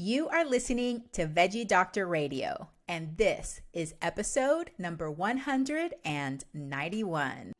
You are listening to Veggie Doctor Radio, and this is episode number 191.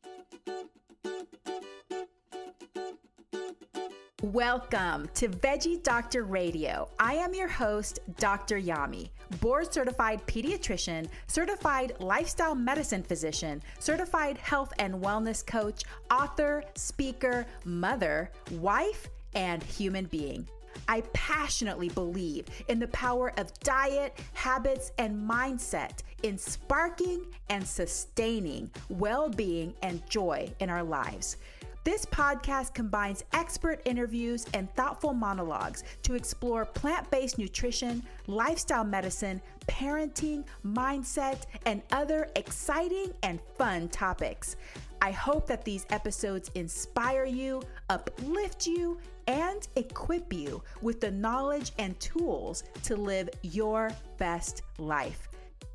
Welcome to Veggie Doctor Radio. I am your host, Dr. Yami, board-certified pediatrician, certified lifestyle medicine physician, certified health and wellness coach, author, speaker, mother, wife, and human being. I passionately believe in the power of diet, habits, and mindset in sparking and sustaining well-being and joy in our lives. This podcast combines expert interviews and thoughtful monologues to explore plant-based nutrition, lifestyle medicine, parenting, mindset, and other exciting and fun topics. I hope that these episodes inspire you, uplift you, and equip you with the knowledge and tools to live your best life.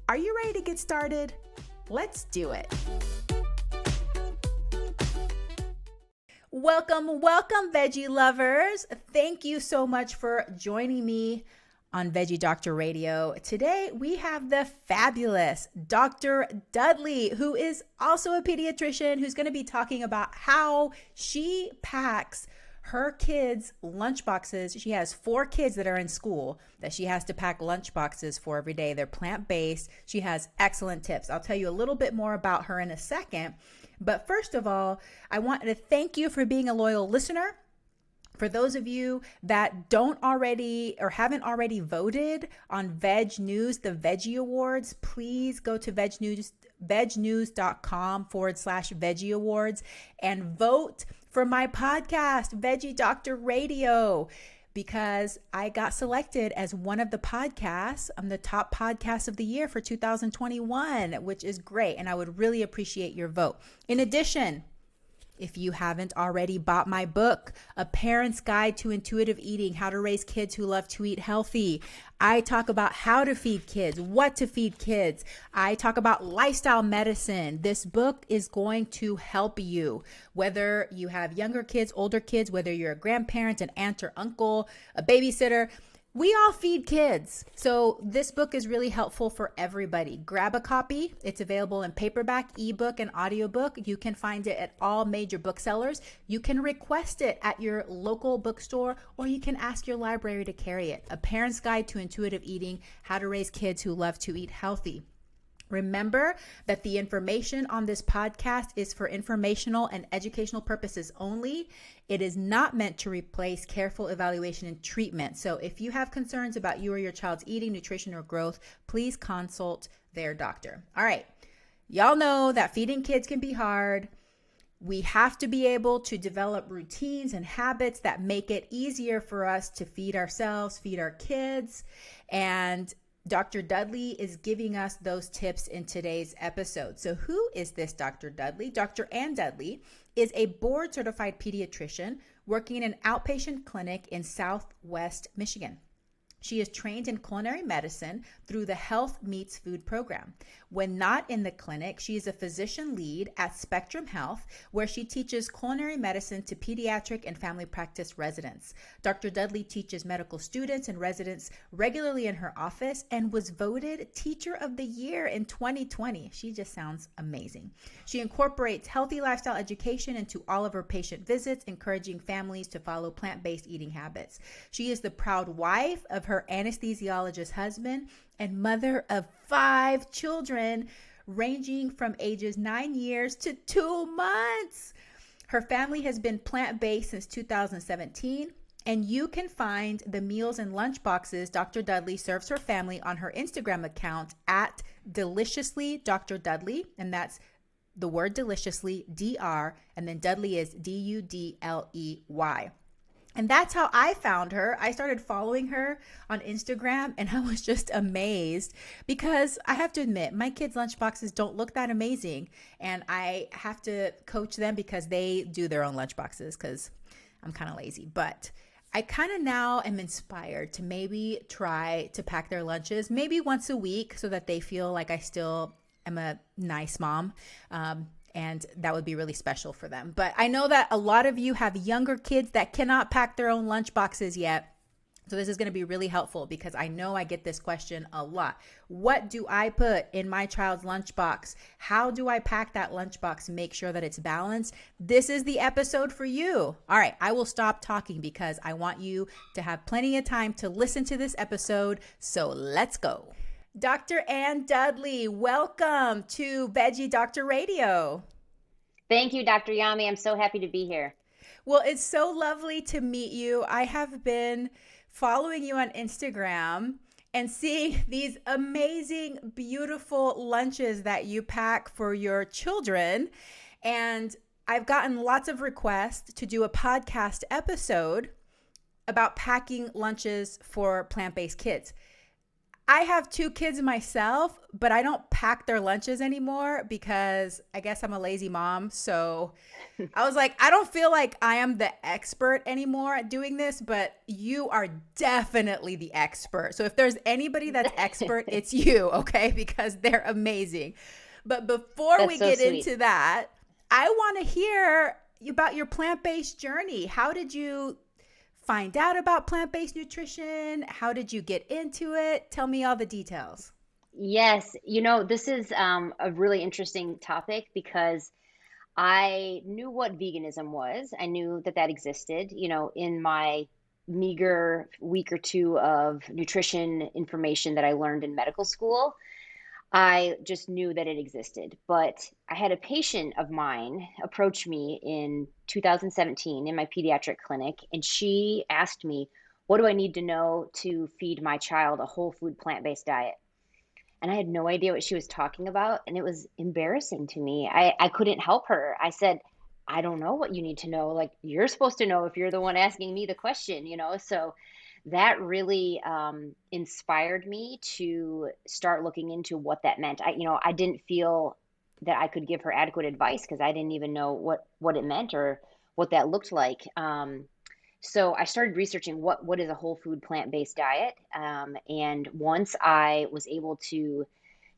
Are you ready to get started? Let's do it. Welcome, veggie lovers. Thank you so much for joining me on Veggie Doctor Radio. Today, we have the fabulous Dr. Dudley, who is also a pediatrician, who's going to be talking about how she packs her kids' lunchboxes. She has 4 kids that are in school that she has to pack lunchboxes for every day. They're plant-based. She has excellent tips. I'll tell you a little bit more about her in a second. But first of all, I want to thank you for being a loyal listener. For those of you that don't already or haven't already voted on Veg News, the Veggie Awards, please go to vegnews.com/Veggie Awards and vote for my podcast, Veggie Doctor Radio, because I got selected as one of the podcasts. I'm the top podcast of the year for 2021, which is great. And I would really appreciate your vote. In addition, if you haven't already bought my book, A Parent's Guide to Intuitive Eating, How to Raise Kids Who Love to Eat Healthy, I talk about how to feed kids, what to feed kids. I talk about lifestyle medicine. This book is going to help you, whether you have younger kids, older kids, whether you're a grandparent, an aunt or uncle, a babysitter. We all feed kids. So this book is really helpful for everybody. Grab a copy. It's available in paperback, ebook, and audiobook. You can find it at all major booksellers. You can request it at your local bookstore, or you can ask your library to carry it. A Parent's Guide to Intuitive Eating, How to Raise Kids Who Love to Eat Healthy. Remember that the information on this podcast is for informational and educational purposes only. It is not meant to replace careful evaluation and treatment. So if you have concerns about you or your child's eating, nutrition, or growth, please consult their doctor. All right. Y'all know that feeding kids can be hard. We have to be able to develop routines and habits that make it easier for us to feed ourselves, feed our kids, and Dr. Dudley is giving us those tips in today's episode. So who is this Dr. Dudley? Dr. Ann Dudley is a board-certified pediatrician working in an outpatient clinic in Southwest Michigan. She is trained in culinary medicine through the Health Meets Food program. When not in the clinic, she is a physician lead at Spectrum Health, where she teaches culinary medicine to pediatric and family practice residents. Dr. Dudley teaches medical students and residents regularly in her office and was voted Teacher of the Year in 2020. She just sounds amazing. She incorporates healthy lifestyle education into all of her patient visits, encouraging families to follow plant-based eating habits. She is the proud wife of her anesthesiologist husband and mother of 5 children ranging from ages 9 years to 2 months. Her family has been plant-based since 2017, and you can find the meals and lunch boxes Dr. Dudley serves her family on her Instagram account at Deliciously Dr. Dudley, and that's the word deliciously, DR, and then Dudley is Dudley. And that's how I found her. I started following her on Instagram, and I was just amazed because I have to admit, my kids' lunchboxes don't look that amazing. And I have to coach them because they do their own lunchboxes because I'm kind of lazy. But I kind of now am inspired to maybe try to pack their lunches maybe once a week so that they feel like I still am a nice mom. And that would be really special for them. But I know that a lot of you have younger kids that cannot pack their own lunch boxes yet. So this is going to be really helpful because I know I get this question a lot. What do I put in my child's lunchbox? How do I pack that lunchbox? Make sure that it's balanced. This is the episode for you. All right, I will stop talking because I want you to have plenty of time to listen to this episode. So let's go. Dr. Ann Dudley, welcome to Veggie Doctor Radio. Thank you, Dr. Yami. I'm so happy to be here. Well, it's so lovely to meet you. I have been following you on Instagram and seeing these amazing, beautiful lunches that you pack for your children. And I've gotten lots of requests to do a podcast episode about packing lunches for plant-based kids. I have 2 kids myself, but I don't pack their lunches anymore because I guess I'm a lazy mom. So I was like, I don't feel like I am the expert anymore at doing this, but you are definitely the expert. So if there's anybody that's expert, it's you, okay? Because they're amazing. But before we get into that, I want to hear about your plant-based journey. How did you find out about plant-based nutrition? How did you get into it? Tell me all the details. Yes, this is a really interesting topic because I knew what veganism was. I knew that existed, in my meager week or 2 of nutrition information that I learned in medical school. I just knew that it existed. But I had a patient of mine approach me in 2017 in my pediatric clinic, and she asked me, what do I need to know to feed my child a whole food plant-based diet? And I had no idea what she was talking about, and it was embarrassing to me. I couldn't help her. I said, I don't know what you need to know. Like, you're supposed to know if you're the one asking me the question, So that really inspired me to start looking into what that meant. I didn't feel that I could give her adequate advice because I didn't even know what it meant or what that looked like. So I started researching what is a whole food plant-based diet. And once I was able to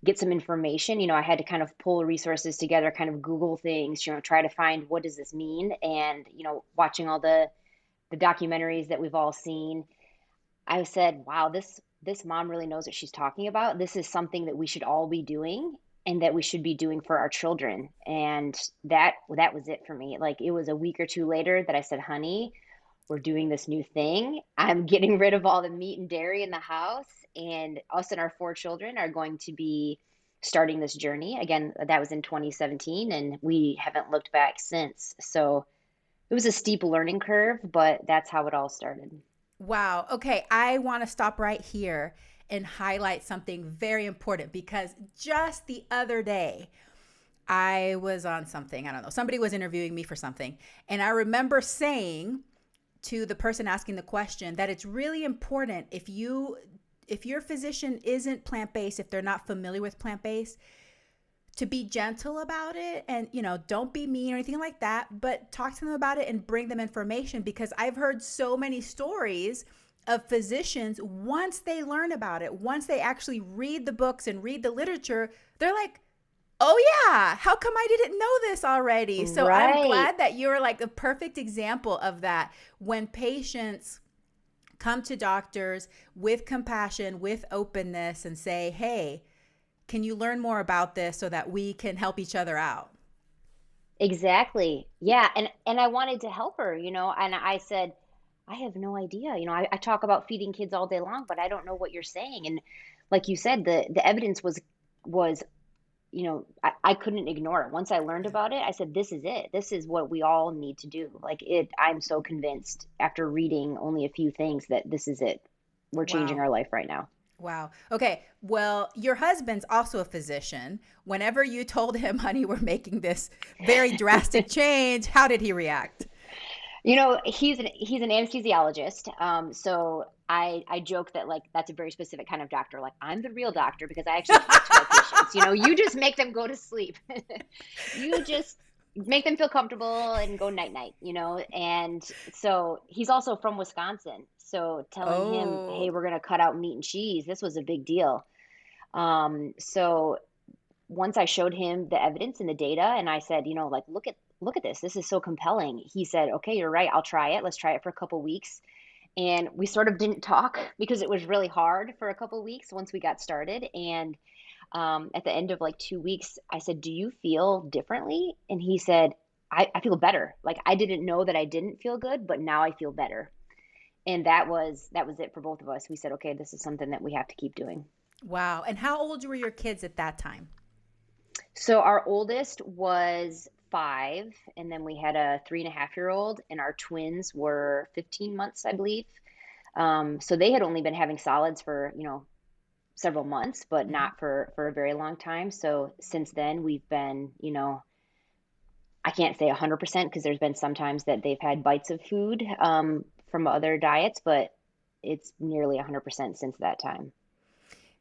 get some information, I had to kind of pull resources together, kind of Google things, try to find what does this mean. And, watching all the documentaries that we've all seen, I said, wow, this mom really knows what she's talking about. This is something that we should all be doing and that we should be doing for our children. And that was it for me. Like, it was a week or 2 later that I said, honey, we're doing this new thing. I'm getting rid of all the meat and dairy in the house, and us and our 4 children are going to be starting this journey. Again, that was in 2017, and we haven't looked back since. So it was a steep learning curve, but that's how it all started. Wow. Okay. I want to stop right here and highlight something very important because just the other day, I was on something, I don't know, somebody was interviewing me for something. And I remember saying to the person asking the question that it's really important if your physician isn't plant-based, if they're not familiar with plant-based, to be gentle about it and, don't be mean or anything like that, but talk to them about it and bring them information because I've heard so many stories of physicians, once they learn about it, once they actually read the books and read the literature, they're like, oh yeah, how come I didn't know this already? So Right. I'm glad that you're like the perfect example of that. When patients come to doctors with compassion, with openness and say, hey, can you learn more about this so that we can help each other out? Exactly. Yeah. And I wanted to help her, and I said, I have no idea. I talk about feeding kids all day long, but I don't know what you're saying. And like you said, the evidence was, I couldn't ignore it. Once I learned about it, I said, this is it. This is what we all need to do. I'm so convinced after reading only a few things that this is it. We're changing Wow. our life right now. Wow. Okay. Well, your husband's also a physician. Whenever you told him, honey, we're making this very drastic change, how did he react? He's an anesthesiologist. So I joke that that's a very specific kind of doctor. Like, I'm the real doctor because I actually talk to my patients. You just make them go to sleep. You just make them feel comfortable and go night night. And so he's also from Wisconsin. So telling him, hey, Oh, we're gonna cut out meat and cheese, this was a big deal. So once I showed him the evidence and the data, and I said, look at this. This is so compelling. He said, okay, you're right. I'll try it. Let's try it for a couple weeks. And we sort of didn't talk because it was really hard for a couple of weeks once we got started. And at the end of like 2 weeks, I said, "Do you feel differently?" And he said, I feel better. Like I didn't know that I didn't feel good, but now I feel better. And that was it for both of us. We said, okay, this is something that we have to keep doing. Wow. And how old were your kids at that time? So our oldest was 5, and then we had a 3.5-year old, and our twins were 15 months, I believe. So they had only been having solids for, several months, but Hmm. not for a very long time. So since then, we've been, I can't say 100% because there's been some times that they've had bites of food from other diets, but it's nearly 100% since that time.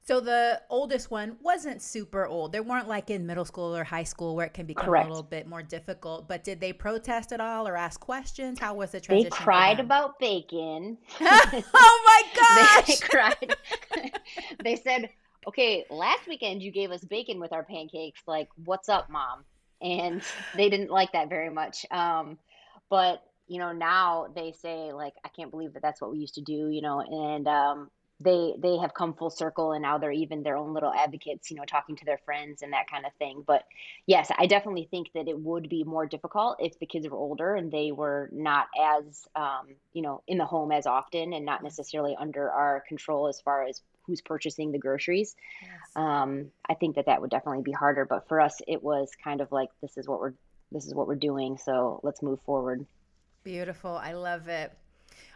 So the oldest one wasn't super old. They weren't like in middle school or high school where it can become a little Correct. bit more difficult. But did they protest at all or ask questions? How was the They transition for cried them? about bacon. Oh my They gosh. cried. They said, "Okay, last weekend you gave us bacon with our pancakes. Like, what's up, mom?" And they didn't like that very much. But now they say like, "I can't believe that that's what we used to do," and they have come full circle, and now they're even their own little advocates, talking to their friends and that kind of thing. But yes, I definitely think that it would be more difficult if the kids were older and they were not as, in the home as often and not Yes. necessarily under our control as far as who's purchasing the groceries. Yes. I think that that would definitely be harder. But for us, it was kind of like this is what we're doing. So let's move forward. Beautiful. I love it.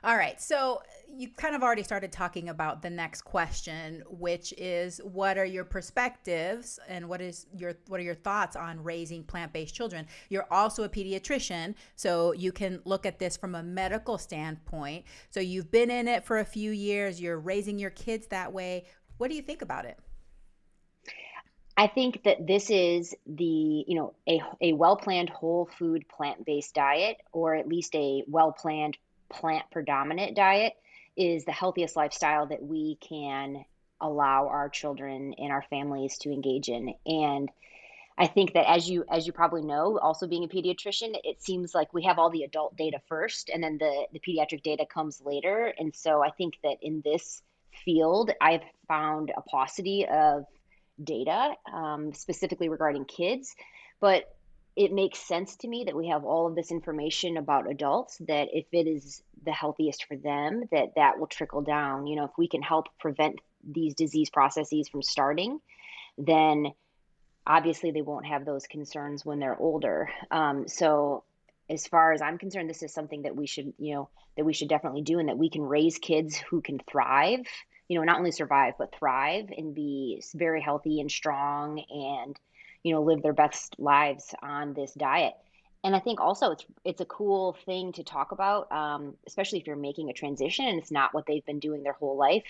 All right. So you kind of already started talking about the next question, which is what are your perspectives and what are your thoughts on raising plant-based children? You're also a pediatrician, so you can look at this from a medical standpoint. So you've been in it for a few years, you're raising your kids that way. What do you think about it? I think that this is a well-planned whole food plant-based diet, or at least a well-planned plant predominant diet, is the healthiest lifestyle that we can allow our children and our families to engage in. And I think that as you probably know, also being a pediatrician, it seems like we have all the adult data first and then the pediatric data comes later. And so I think that in this field, I've found a paucity of data, specifically regarding kids. But it makes sense to me that we have all of this information about adults, that if it is the healthiest for them, that that will trickle down. If we can help prevent these disease processes from starting, then obviously they won't have those concerns when they're older. So as far as I'm concerned, this is something that we should definitely do, and that we can raise kids who can thrive, not only survive, but thrive and be very healthy and strong and, live their best lives on this diet. And I think also it's a cool thing to talk about, especially if you're making a transition and it's not what they've been doing their whole life,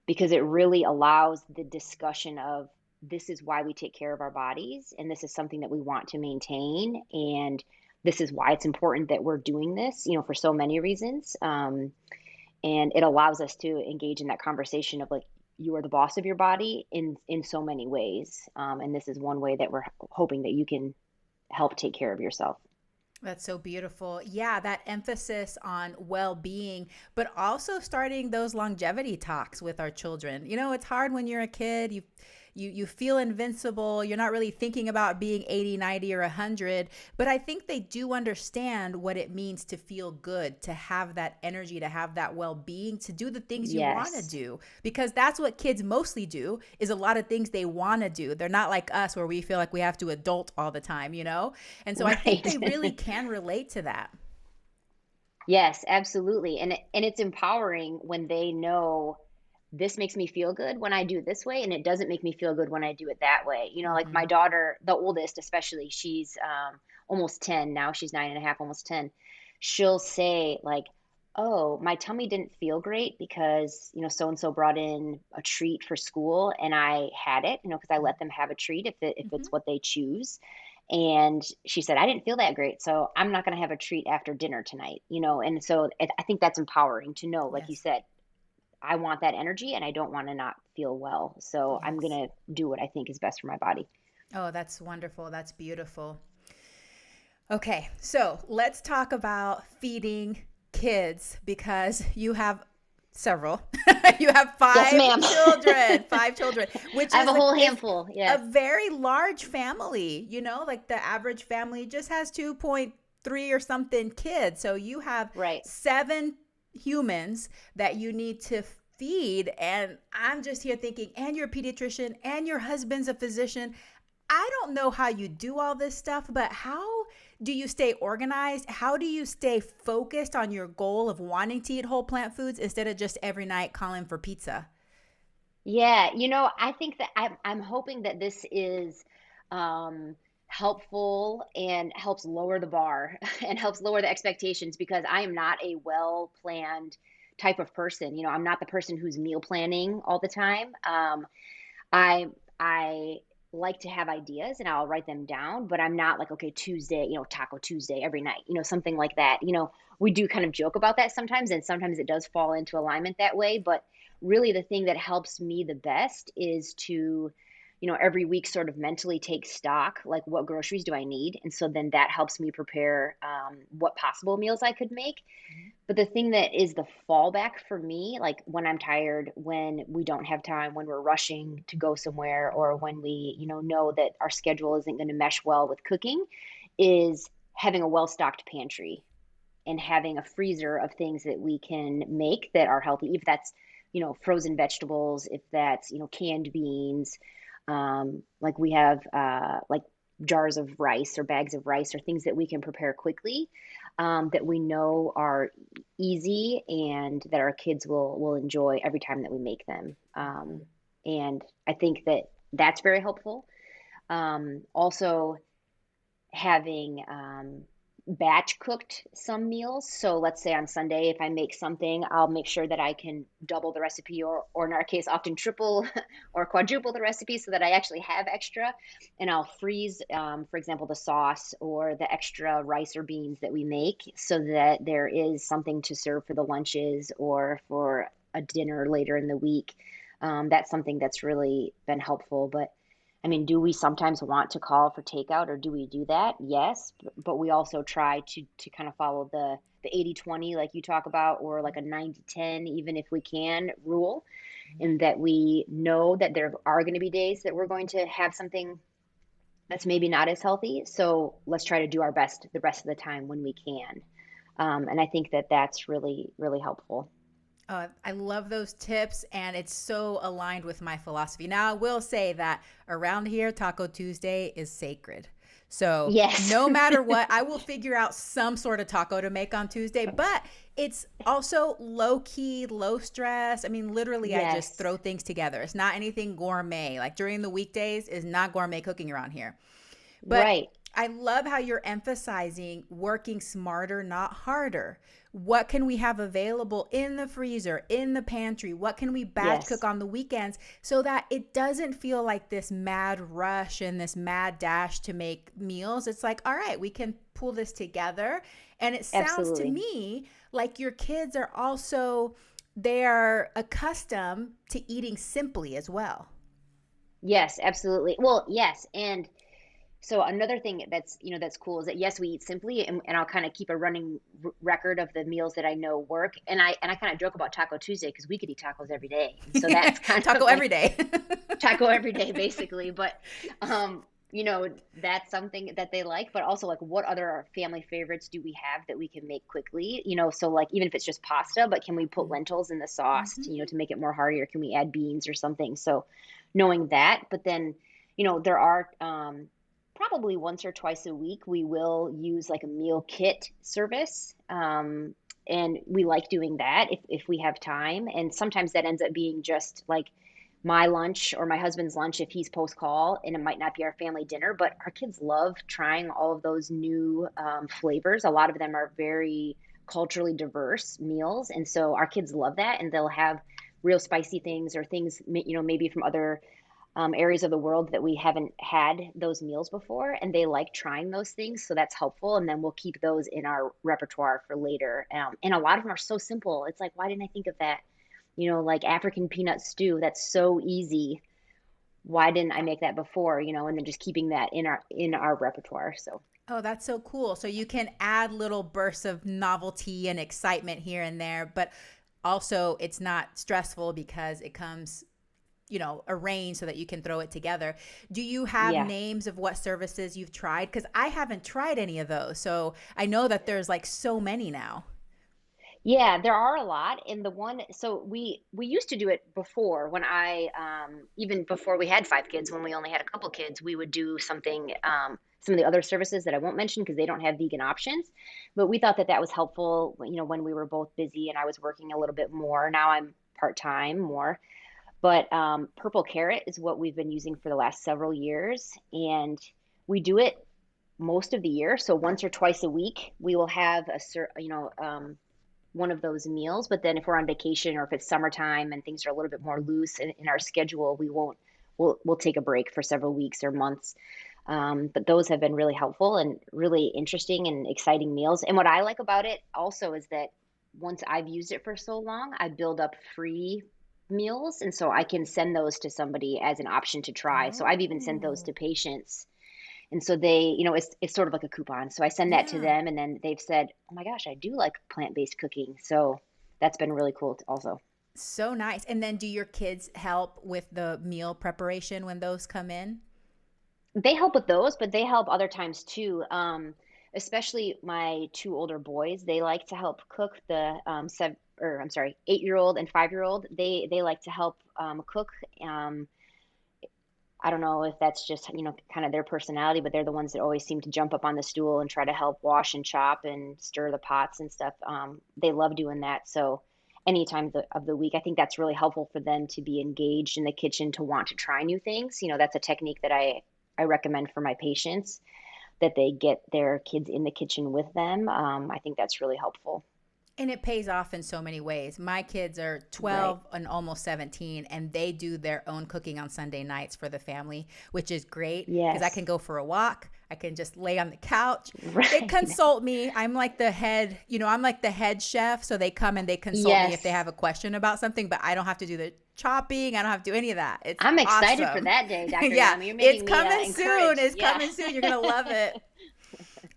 because it really allows the discussion of, this is why we take care of our bodies and this is something that we want to maintain, and this is why it's important that we're doing this, for so many reasons. And it allows us to engage in that conversation of like, you are the boss of your body in so many ways, and this is one way that we're hoping that you can help take care of yourself. That's so beautiful. Yeah, that emphasis on well being, but also starting those longevity talks with our children. It's hard when you're a kid. You feel invincible. You're not really thinking about being 80, 90, or 100. But I think they do understand what it means to feel good, to have that energy, to have that well being, to do the things you want to Yes. do. Because that's what kids mostly do, is a lot of things they want to do. They're not like us where we feel like we have to adult all the time. And so I think Right. they really can relate to that. Yes, absolutely. And it's empowering when they know, this makes me feel good when I do it this way, and it doesn't make me feel good when I do it that way. Like my Hmm. daughter, the oldest especially, she's almost 10 now. She's 9.5, almost 10. She'll say like, "Oh, my tummy didn't feel great because, so and so brought in a treat for school and I had it, because I let them have a treat if Hmm. it's what they choose." And she said, "I didn't feel that great, so I'm not going to have a treat after dinner tonight." And so I think that's empowering to know, like you Yes. said, I want that energy and I don't want to not feel well. So I'm Yes. going to do what I think is best for my body. Oh, that's wonderful. That's beautiful. Okay, so let's talk about feeding kids because you have several. You have Yes, five ma'am. children, five children, which I have is a whole is handful. a Yes. very large family. Like the average family just has 2.3 or something kids. So you have Right. 7 humans that you need to feed. And I'm just here thinking, and you're a pediatrician and your husband's a physician. I don't know how you do all this stuff, but how do you stay organized? How do you stay focused on your goal of wanting to eat whole plant foods instead of just every night calling for pizza? Yeah, I think that I'm hoping that this is um, helpful and helps lower the bar and helps lower the expectations because I am not a well-planned type of person. I'm not the person who's meal planning all the time. I I like to have ideas and I'll write them down, but I'm not like, okay, Tuesday, Taco Tuesday every night, something like that. We do kind of joke about that sometimes, and sometimes it does fall into alignment that way. But really, the thing that helps me the best is to, every week sort of mentally take stock, like what groceries do I need? And so then that helps me prepare what possible meals I could make. But the thing that is the fallback for me, like when I'm tired, when we don't have time, when we're rushing to go somewhere, or when we, know that our schedule isn't going to mesh well with cooking, is having a well-stocked pantry and having a freezer of things that we can make that are healthy. If that's, frozen vegetables, if that's, canned beans, like we have like jars of rice or bags of rice or things that we can prepare quickly, that we know are easy and that our kids will enjoy every time that we make them. And I think that that's very helpful. Also, having batch cooked some meals. So let's say on Sunday, if I make something, I'll make sure that I can double the recipe, or in our case, often triple or quadruple the recipe so that I actually have extra. And I'll freeze, for example, the sauce or the extra rice or beans that we make so that there is something to serve for the lunches or for a dinner later in the week. That's something that's really been helpful. But I mean, do we sometimes want to call for takeout, or do we do that? Yes, but we also try to kind of follow the 80-20 like you talk about, or like a 90-10 even if we can rule, in that we know that there are going to be days that we're going to have something that's maybe not as healthy. So let's try to do our best the rest of the time when we can. And I think that that's really, really helpful. I love those tips, and it's so aligned with my philosophy. Now, I will say that around here, Taco Tuesday is sacred. So, Yes. no matter what, I will figure out some sort of taco to make on Tuesday, but it's also low key, low stress. I mean, literally, I just Yes. throw things together. It's not anything gourmet. Like during the weekdays, is not gourmet cooking around here. But Right. I love how you're emphasizing working smarter, not harder. What can we have available in the freezer, in the pantry? What can we batch cook Yes. on the weekends so that it doesn't feel like this mad rush and this mad dash to make meals? It's like, all right, we can pull this together. And it sounds to Absolutely. me like your kids are also, they are accustomed to eating simply as well. Yes, absolutely. Well, yes, and so another thing that's cool is that yes, we eat simply, and I'll kind of keep a running record of the meals that I know work, and I kind of joke about Taco Tuesday because we could eat tacos every day, and so that's kind Taco of every like day. taco every day basically. But that's something that they like. But also, like, what other family favorites do we have that we can make quickly? So like even if it's just pasta, but can we put lentils in the sauce to make it more hearty, or can we add beans or something? So knowing that, but then there are probably once or twice a week we will use like a meal kit service, and we like doing that if we have time, and sometimes that ends up being just like my lunch or my husband's lunch if he's post call, and it might not be our family dinner, but our kids love trying all of those new flavors. A lot of them are very culturally diverse meals, and so our kids love that, and they'll have real spicy things or things maybe from other areas of the world that we haven't had those meals before, and they like trying those things, so that's helpful. And then we'll keep those in our repertoire for later, and a lot of them are so simple. It's like, why didn't I think of that? Like African peanut stew, that's so easy. Why didn't I make that before? And then just keeping that in our repertoire. So Oh, that's so cool. So you can add little bursts of novelty and excitement here and there, but also it's not stressful because it comes, arranged so that you can throw it together. Do you have Yeah. names of what services you've tried? Because I haven't tried any of those. So I know that there's like so many now. Yeah, there are a lot. And the one, so we used to do it before when I even before we had 5 kids, when we only had a couple kids, we would do something some of the other services that I won't mention because they don't have vegan options. But we thought that that was helpful, when we were both busy and I was working a little bit more. Now I'm part-time more. But purple carrot is what we've been using for the last several years, and we do it most of the year. So once or twice a week, we will have one of those meals. But then if we're on vacation or if it's summertime and things are a little bit more loose in our schedule, we won't. We'll take a break for several weeks or months. But those have been really helpful and really interesting and exciting meals. And what I like about it also is that once I've used it for so long, I build up free meals, and so I can send those to somebody as an option to try. So I've even sent those Oh, to patients, and so they, it's sort of like a coupon. So I send that to yeah. them, and then they've said, "Oh my gosh, I do like plant-based cooking." So that's been really cool also. So nice. And then do your kids help with the meal preparation when those come in? They help with those, but they help other times too. Especially my two older boys, they like to help cook. The seven, or I'm sorry, 8-year-old and 5-year-old. They like to help cook. Um, I don't know if that's just, kind of their personality, but they're the ones that always seem to jump up on the stool and try to help wash and chop and stir the pots and stuff. They love doing that. So any time of the week, I think that's really helpful for them to be engaged in the kitchen, to want to try new things. That's a technique that I recommend for my patients, that they get their kids in the kitchen with them. I think that's really helpful. And it pays off in so many ways. My kids are Right. 12 and almost 17, and they do their own cooking on Sunday nights for the family, which is great because I Yes. can go for a walk. I can just lay on the couch. They Right. consult me. I'm like the head chef. So they come and they consult me if they Yes. have a question about something, but I don't have to do the chopping. I don't have to do any of that. It's I'm excited for awesome. that day, Dr. Yeah, Yami. You're it's making me coming soon. encouraged. It's Yeah. coming soon. You're going to love it.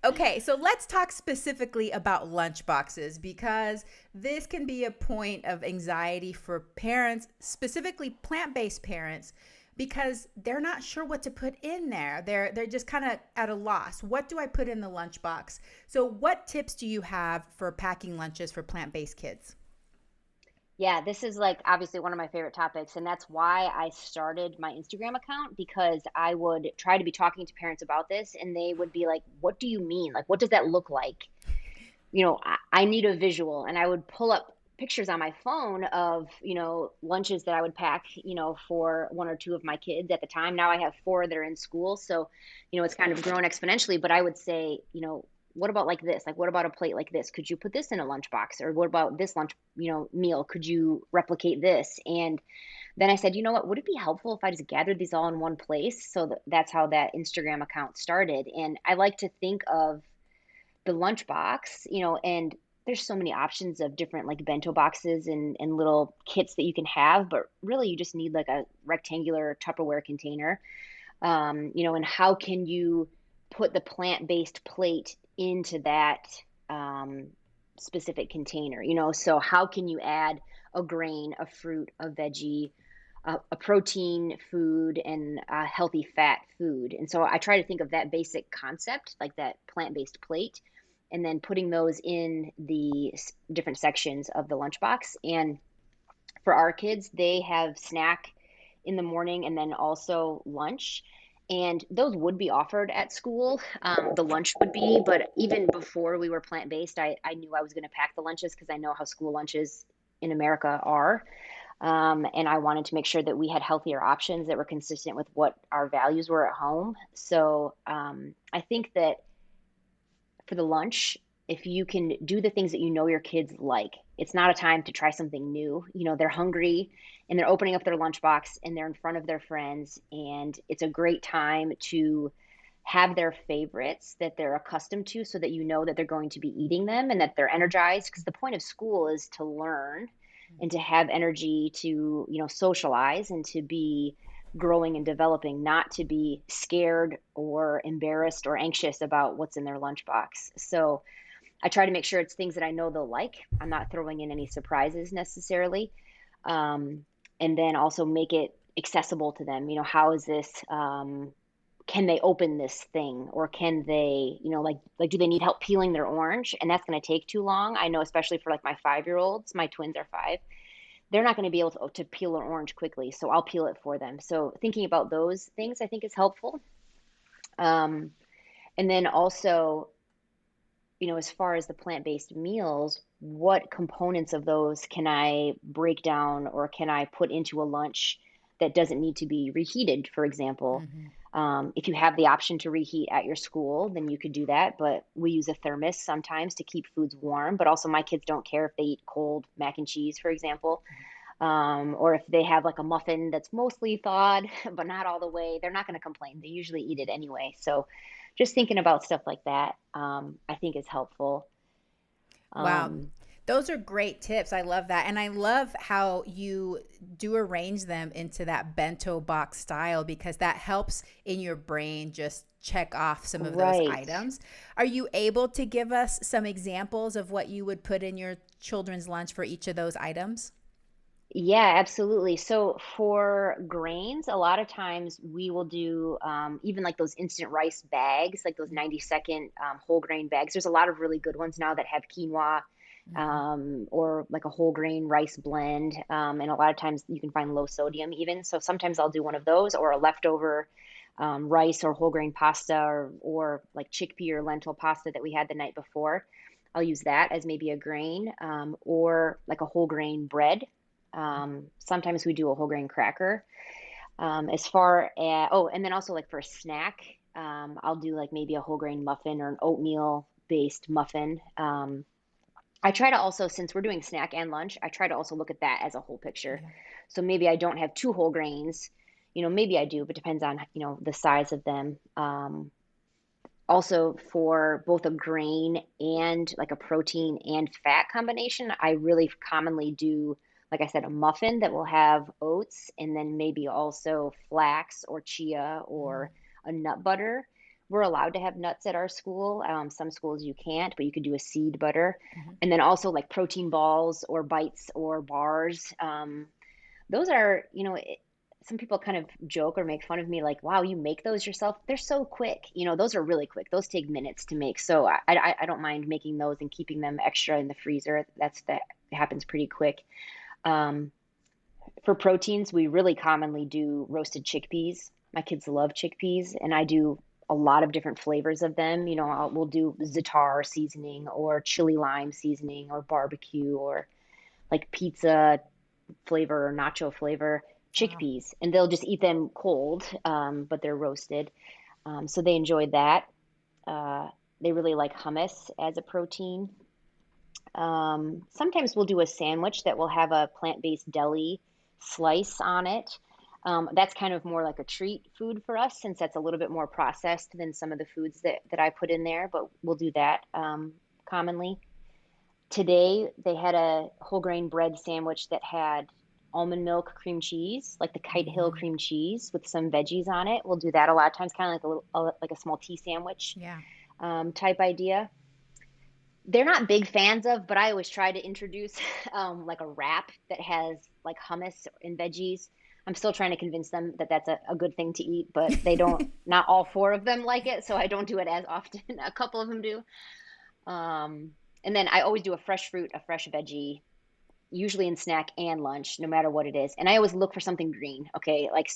Okay, so let's talk specifically about lunch boxes because this can be a point of anxiety for parents, specifically plant-based parents, because they're not sure what to put in there. They're just kind of at a loss. What do I put in the lunchbox? So, what tips do you have for packing lunches for plant-based kids? Yeah, this is like obviously one of my favorite topics, and that's why I started my Instagram account, because I would try to be talking to parents about this and they would be like, "What do you mean? Like, what does that look like?" I need a visual, and I would pull up pictures on my phone of, lunches that I would pack, for one or two of my kids at the time. Now I have four that are in school. So, it's kind of grown exponentially, but I would say, what about like this? Like, what about a plate like this? Could you put this in a lunchbox? Or what about this lunch, meal? Could you replicate this? And then I said, you know what, would it be helpful if I just gathered these all in one place? So that's how that Instagram account started. And I like to think of the lunchbox, and there's so many options of different like bento boxes and little kits that you can have, but really you just need like a rectangular Tupperware container. And how can you put the plant-based plate into that um, specific container? So how can you add a grain, a fruit, a veggie, a protein food, and a healthy fat food? And so I try to think of that basic concept, like that plant-based plate, and then putting those in the different sections of the lunchbox. And for our kids, they have snack in the morning and then also lunch. And those would be offered at school. The lunch would be, but even before we were plant based, I knew I was going to pack the lunches because I know how school lunches in America are. And I wanted to make sure that we had healthier options that were consistent with what our values were at home. So I think that for the lunch, if you can do the things that your kids like, it's not a time to try something new. They're hungry and they're opening up their lunchbox and they're in front of their friends. And it's a great time to have their favorites that they're accustomed to, so that that they're going to be eating them and that they're energized. Because the point of school is to learn and to have energy to, socialize and to be growing and developing, not to be scared or embarrassed or anxious about what's in their lunchbox. So I try to make sure it's things that I know they'll like. I'm not throwing in any surprises necessarily. And then also make it accessible to them. How is this, can they open this thing, or can they, like, do they need help peeling their orange? And that's going to take too long. I know, especially for like my 5-year-olds, my twins are 5, they're not going to be able to peel an orange quickly. So I'll peel it for them. So thinking about those things, I think, is helpful. And then also, as far as the plant-based meals, what components of those can I break down or can I put into a lunch that doesn't need to be reheated, for example? If you have the option to reheat at your school, then you could do that. But we use a thermos sometimes to keep foods warm. But also my kids don't care if they eat cold mac and cheese, for example. Or if they have like a muffin that's mostly thawed, but not all the way, they're not going to complain. They usually eat it anyway. So just thinking about stuff like that, I think is helpful. Wow. Those are great tips. I love that. And I love how you do arrange them into that bento box style, because that helps in your brain just check off some of those items. Are you able to give us some examples of what you would put in your children's lunch for each of those items? Yeah, absolutely. So for grains, a lot of times we will do even like those instant rice bags, like those 90-second whole grain bags. There's a lot of really good ones now that have quinoa or like a whole grain rice blend. And a lot of times you can find low sodium even. So sometimes I'll do one of those, or a leftover rice or whole grain pasta, or like chickpea or lentil pasta that we had the night before. I'll use that as maybe a grain, or like a whole grain bread. Sometimes we do a whole grain cracker. As far as, and then also like for a snack, I'll do like maybe a whole grain muffin or an oatmeal based muffin. I try to also, since we're doing snack and lunch, I try to also look at that as a whole picture. Yeah. So maybe I don't have 2 whole grains, maybe I do, but depends on, the size of them. Also for both a grain and like a protein and fat combination, I really commonly do, like I said, a muffin that will have oats and then maybe also flax or chia or a nut butter. We're allowed to have nuts at our school. Some schools you can't, but you could do a seed butter. And then also like protein balls or bites or bars. Those are, some people kind of joke or make fun of me like, wow, you make those yourself? They're so quick. Those are really quick. Those take minutes to make. So I don't mind making those and keeping them extra in the freezer. That happens pretty quick. For proteins, we really commonly do roasted chickpeas. My kids love chickpeas, and I do a lot of different flavors of them. We'll do za'atar seasoning or chili lime seasoning or barbecue or like pizza flavor or nacho flavor chickpeas. Wow. And they'll just eat them cold, but they're roasted. So they enjoy that. They really like hummus as a protein. Sometimes we'll do a sandwich that will have a plant-based deli slice on it. That's kind of more like a treat food for us, since that's a little bit more processed than some of the foods that I put in there, but we'll do that commonly. Today, they had a whole grain bread sandwich that had almond milk cream cheese, like the Kite Hill cream cheese with some veggies on it. We'll do that a lot of times, kind of like a small tea sandwich type idea. They're not big fans of, but I always try to introduce like a wrap that has like hummus and veggies. I'm still trying to convince them that that's a good thing to eat, but they don't, not all 4 of them like it. So I don't do it as often. A couple of them do. And then I always do a fresh fruit, a fresh veggie, usually in snack and lunch, no matter what it is. And I always look for something green. Okay. Like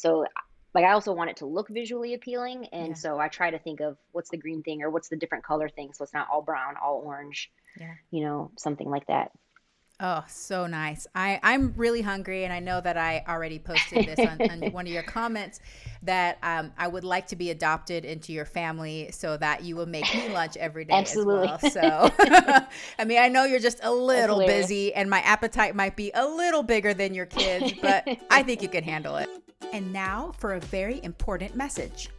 I also want it to look visually appealing. And so I try to think of what's the green thing or what's the different color thing. So it's not all brown, all orange, something like that. Oh, so nice. I'm really hungry, and I know that I already posted this on one of your comments that I would like to be adopted into your family so that you will make me lunch every day. Absolutely. As well. So, I mean, I know you're just a little busy, and my appetite might be a little bigger than your kids, but I think you can handle it. And now for a very important message.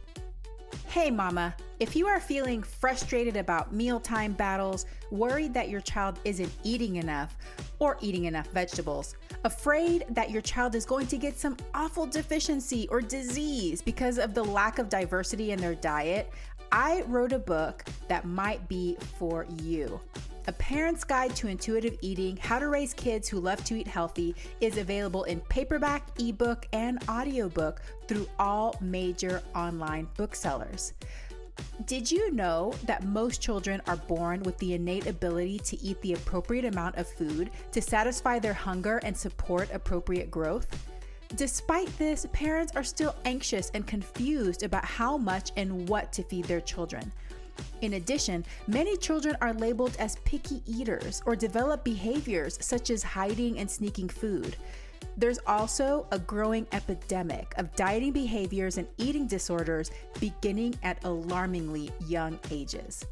Hey mama, if you are feeling frustrated about mealtime battles, worried that your child isn't eating enough or eating enough vegetables, Afraid that your child is going to get some awful deficiency or disease because of the lack of diversity in their diet? I wrote a book that might be for you. A Parent's Guide to Intuitive Eating: How to Raise Kids Who Love to Eat Healthy is available in paperback, ebook, and audiobook through all major online booksellers. Did you know that most children are born with the innate ability to eat the appropriate amount of food to satisfy their hunger and support appropriate growth? Despite this, parents are still anxious and confused about how much and what to feed their children. In addition, many children are labeled as picky eaters or develop behaviors such as hiding and sneaking food. There's also a growing epidemic of dieting behaviors and eating disorders beginning at alarmingly young ages.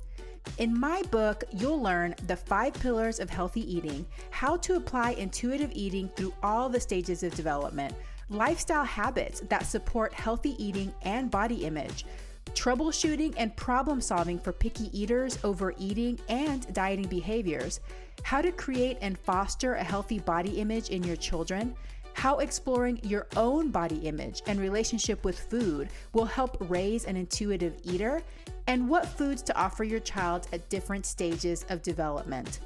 In my book, you'll learn the 5 pillars of healthy eating, how to apply intuitive eating through all the stages of development, lifestyle habits that support healthy eating and body image, troubleshooting and problem solving for picky eaters, overeating, and dieting behaviors, how to create and foster a healthy body image in your children, how exploring your own body image and relationship with food will help raise an intuitive eater, and what foods to offer your child at different stages of development.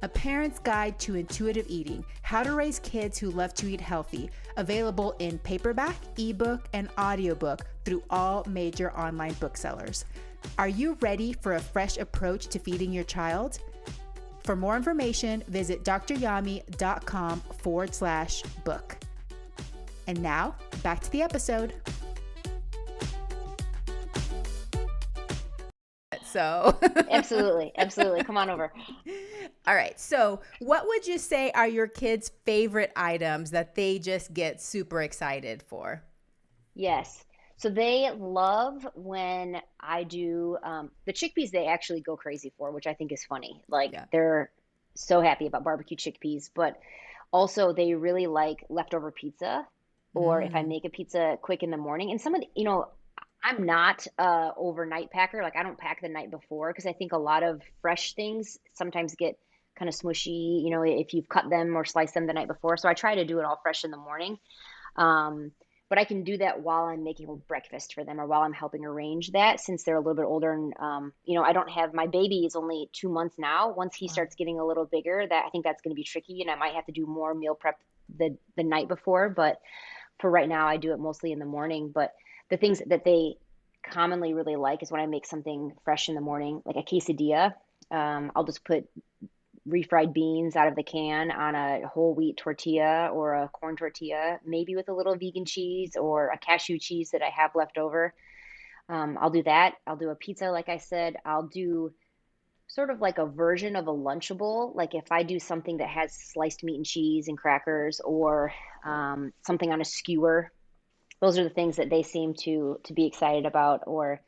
A Parent's Guide to Intuitive Eating: How to Raise Kids Who Love to Eat Healthy, available in paperback, ebook, and audiobook through all major online booksellers. Are you ready for a fresh approach to feeding your child? For more information, visit dryami.com/book. And now, back to the episode. So Absolutely. Come on over. All right. So what would you say are your kids' favorite items that they just get super excited for? Yes. So they love when I do the chickpeas. They actually go crazy for, which I think is funny. Yeah. They're so happy about barbecue chickpeas, but also they really like leftover pizza, or if I make a pizza quick in the morning. And some of the, I'm not a overnight packer. Like, I don't pack the night before because I think a lot of fresh things sometimes get kind of smushy, if you've cut them or sliced them the night before. So I try to do it all fresh in the morning. But I can do that while I'm making breakfast for them or while I'm helping arrange that, since they're a little bit older. And, I don't have, my baby is only 2 months now. Once he starts getting a little bigger, I think that's going to be tricky, and I might have to do more meal prep the night before. But for right now, I do it mostly in the morning. But the things that they commonly really like is when I make something fresh in the morning, like a quesadilla. I'll just put refried beans out of the can on a whole wheat tortilla or a corn tortilla, maybe with a little vegan cheese or a cashew cheese that I have left over. I'll do that. I'll do a pizza, like I said. I'll do sort of like a version of a Lunchable. Like, if I do something that has sliced meat and cheese and crackers, or something on a skewer, those are the things that they seem to be excited about. Or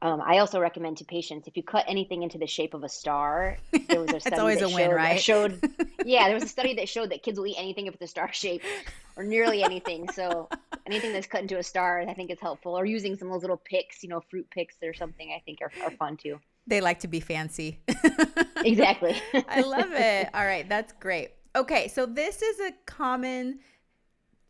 I also recommend to patients, if you cut anything into the shape of a star, there was a study It's always a win, right? Yeah, there was a study that showed that kids will eat anything if it's a star shape, or nearly anything. So anything that's cut into a star, I think is helpful. Or using some of those little picks, fruit picks or something, I think are fun too. They like to be fancy. Exactly. I love it. All right, that's great. Okay, so this is a common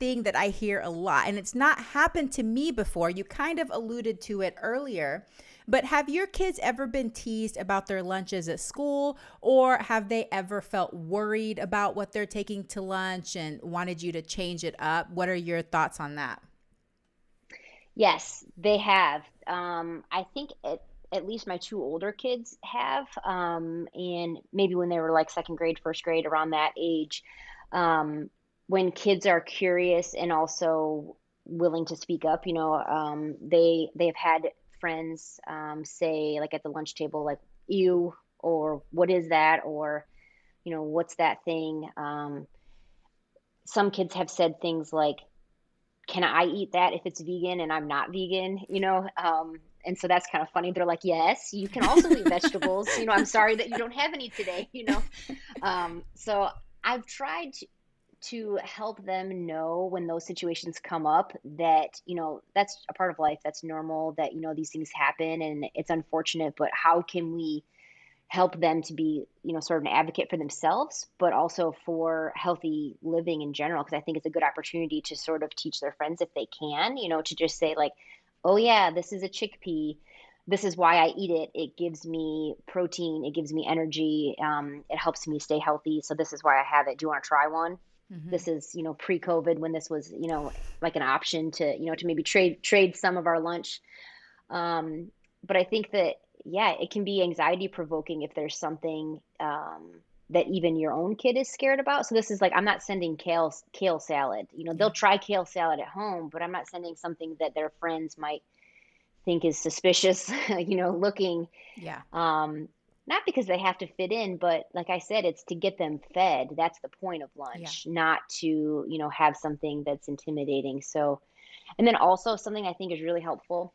thing that I hear a lot, and it's not happened to me before. You kind of alluded to it earlier, but have your kids ever been teased about their lunches at school, or have they ever felt worried about what they're taking to lunch and wanted you to change it up? What are your thoughts on that? Yes, they have. I think at least my 2 older kids have, and maybe when they were like second grade, first grade, around that age. When kids are curious and also willing to speak up, they've had friends say, like, at the lunch table, like, "Ew," or "What is that?" or "What's that thing?" Some kids have said things like, "Can I eat that if it's vegan and I'm not vegan?" And so that's kind of funny. They're like, "Yes, you can also eat vegetables. I'm sorry that you don't have any today." So I've tried to help them know, when those situations come up, that, that's a part of life. That's normal, that, these things happen and it's unfortunate, but how can we help them to be, sort of an advocate for themselves, but also for healthy living in general. Because I think it's a good opportunity to sort of teach their friends if they can, to just say like, oh yeah, this is a chickpea. This is why I eat it. It gives me protein. It gives me energy. It helps me stay healthy. So this is why I have it. Do you want to try one? Hmm. This is, pre-COVID when this was, like an option to, to maybe trade some of our lunch. Um, but I think that, yeah, it can be anxiety provoking if there's something that even your own kid is scared about. So this is like, I'm not sending kale salad. They'll Yeah. try kale salad at home, but I'm not sending something that their friends might think is suspicious, looking. Yeah. Um, Not because they have to fit in, but like I said, it's to get them fed. That's the point of Yeah. lunch, not to, have something that's intimidating. So, and then also something I think is really helpful